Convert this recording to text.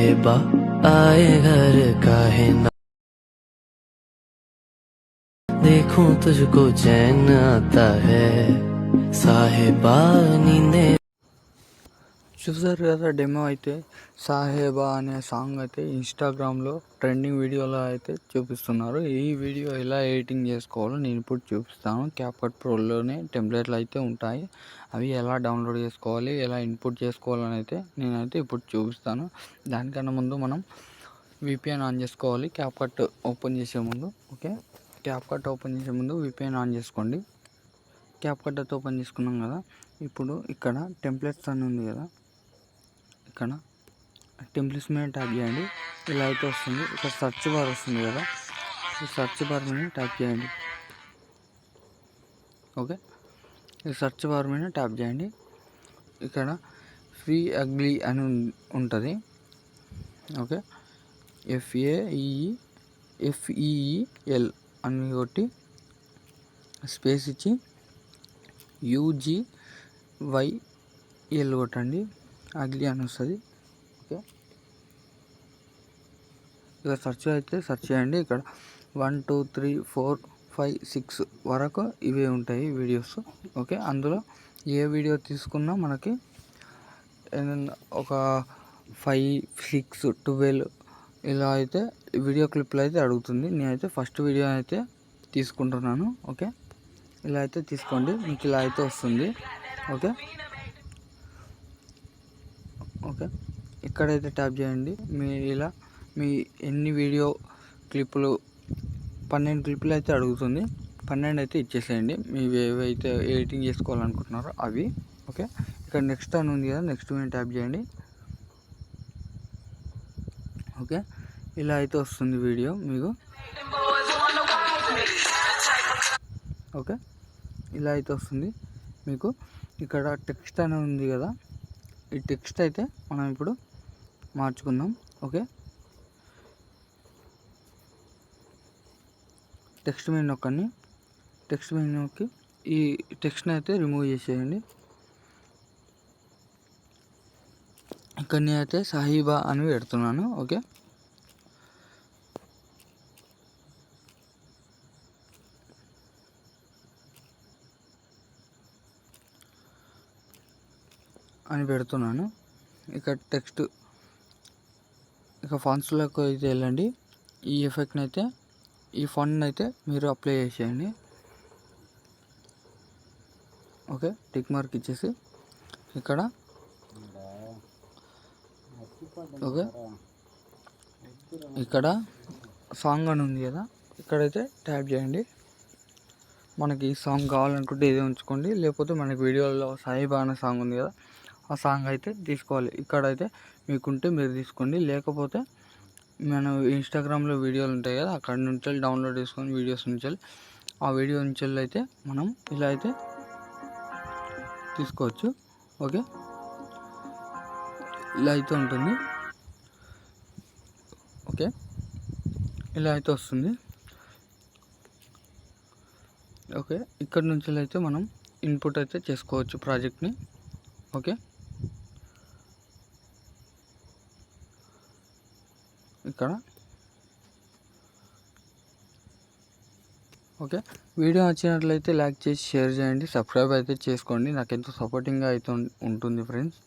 साहिबा आए घर काहे ना देखूं तुझको चैन आता है साहिबा नींदे। చూసారు కదా డెమో అయితే సాహేబా అనే సాంగ్ అయితే ఇన్స్టాగ్రామ్లో ట్రెండింగ్ వీడియోలో అయితే చూపిస్తున్నారు. ఈ వీడియో ఎలా ఎడిటింగ్ చేసుకోవాలో నేను ఇప్పుడు చూపిస్తాను. క్యాప్కట్ ప్రోలోనే టెంప్లెట్లు అయితే ఉంటాయి, అవి ఎలా డౌన్లోడ్ చేసుకోవాలి, ఎలా ఇన్పుట్ చేసుకోవాలని అయితే నేనైతే ఇప్పుడు చూపిస్తాను. దానికన్నా ముందు మనం విపిఎన్ ఆన్ చేసుకోవాలి. క్యాప్కట్ ఓపెన్ చేసే ముందు క్యాప్కట్ ఓపెన్ చేసే ముందు విపిఎన్ ఆన్ చేసుకోండి. క్యాప్కట్ అయితే ఓపెన్ చేసుకున్నాం కదా. ఇప్పుడు ఇక్కడ టెంప్లెట్స్ అని ఉంది కదా, ఇక్కడ టెంప్లెట్స్ మీద ట్యాప్ చేయండి. ఇలా అయితే వస్తుంది. ఇక్కడ సర్చ్ బార్ వస్తుంది కదా, ఈ సర్చ్ బార్ మీద ట్యాప్ చేయండి. ఈ సర్చ్ బార్ మీద ట్యాప్ చేయండి. ఇక్కడ ఫ్రీ అగ్లీ అని ఉంటుంది. FAEEL అని కొట్టి స్పేస్ ఇచ్చి UGYL కొట్టండి. అగ్లీ అని వస్తుంది. ఇక సెర్చ్ అయితే సెర్చ్ చేయండి. ఇక్కడ 1 2 3 4 5 6 వరకు ఇవే ఉంటాయి వీడియోస్. అందులో ఏ వీడియో తీసుకున్నా మనకి ఒక 5 6 12 ఇలా అయితే వీడియో క్లిప్లు అయితే అడుగుతుంది. నేనైతే ఫస్ట్ వీడియో అయితే తీసుకుంటున్నాను. ఇలా అయితే తీసుకోండి. మీకు ఇలా అయితే వస్తుంది. ఇక్కడైతే ట్యాప్ చేయండి. మీ ఎన్ని వీడియో క్లిప్పులు 12 క్లిప్పులు అయితే అడుగుతుంది. 12 అయితే ఇచ్చేసేయండి. మీరు ఏవైతే ఎడిటింగ్ చేసుకోవాలనుకుంటున్నారో అవి. ఇక్కడ నెక్స్ట్ అని ఉంది కదా, నెక్స్ట్ మీద ట్యాప్ చేయండి. ఇలా అయితే వస్తుంది వీడియో మీకు. ఇలా అయితే వస్తుంది మీకు. ఇక్కడ టెక్స్ట్ అని ఉంది కదా, ఈ టెక్స్ట్ అయితే మనం ఇప్పుడు మార్చుకుందాం. టెక్స్ట్ మీద నొక్కండి. టెక్స్ట్ మీద నొక్కి ఈ టెక్స్ట్ని అయితే రిమూవ్ చేసేయండి. ఇక్కడ నేనైతే సాహిబా అని పెడుతున్నాను. అని పెడుతున్నాను. ఇక్కడ టెక్స్ట్ ఇక ఫాంట్స్లోకి అయితే వెళ్ళండి. ఈ ఎఫెక్ట్ని అయితే, ఈ ఫాంట్ని అయితే మీరు అప్లై చేసేయండి. టిక్ మార్క్ ఇచ్చేసి ఇక్కడ ఇక్కడ సాంగ్ అని ఉంది కదా, ఇక్కడైతే ట్యాప్ చేయండి. మనకి ఈ సాంగ్ కావాలనుకుంటే ఇదే ఉంచుకోండి, లేకపోతే మనకి వీడియోలో సాయిబా అనే సాంగ్ ఉంది కదా, ఆ సాంగ్ అయితే తీసుకోవాలి. ఇక్కడైతే మీకుంటే మీరు తీసుకోండి, లేకపోతే మన ఇన్స్టాగ్రామ్లో వీడియోలు ఉంటాయి కదా, అక్కడ నుంచి డౌన్లోడ్ చేసుకొని వీడియోస్ నుంచి ఆ వీడియో నుంచి అయితే మనం ఇలా అయితే తీసుకోవచ్చు. ఇలా అయితే ఉంటుంది. ఇలా అయితే వస్తుంది. ఇక్కడ నుంచి అయితే మనం ఇన్పుట్ అయితే చేసుకోవచ్చు ప్రాజెక్ట్ని. ఇక్కడ వీడియో నచ్చినట్లయితే లైక్ చేసి షేర్ చేయండి, సబ్స్క్రైబ్ అయితే చేసుకోండి. నాకు ఎంతో సపోర్టింగ్గా అయితే ఉంటుంది ఫ్రెండ్స్.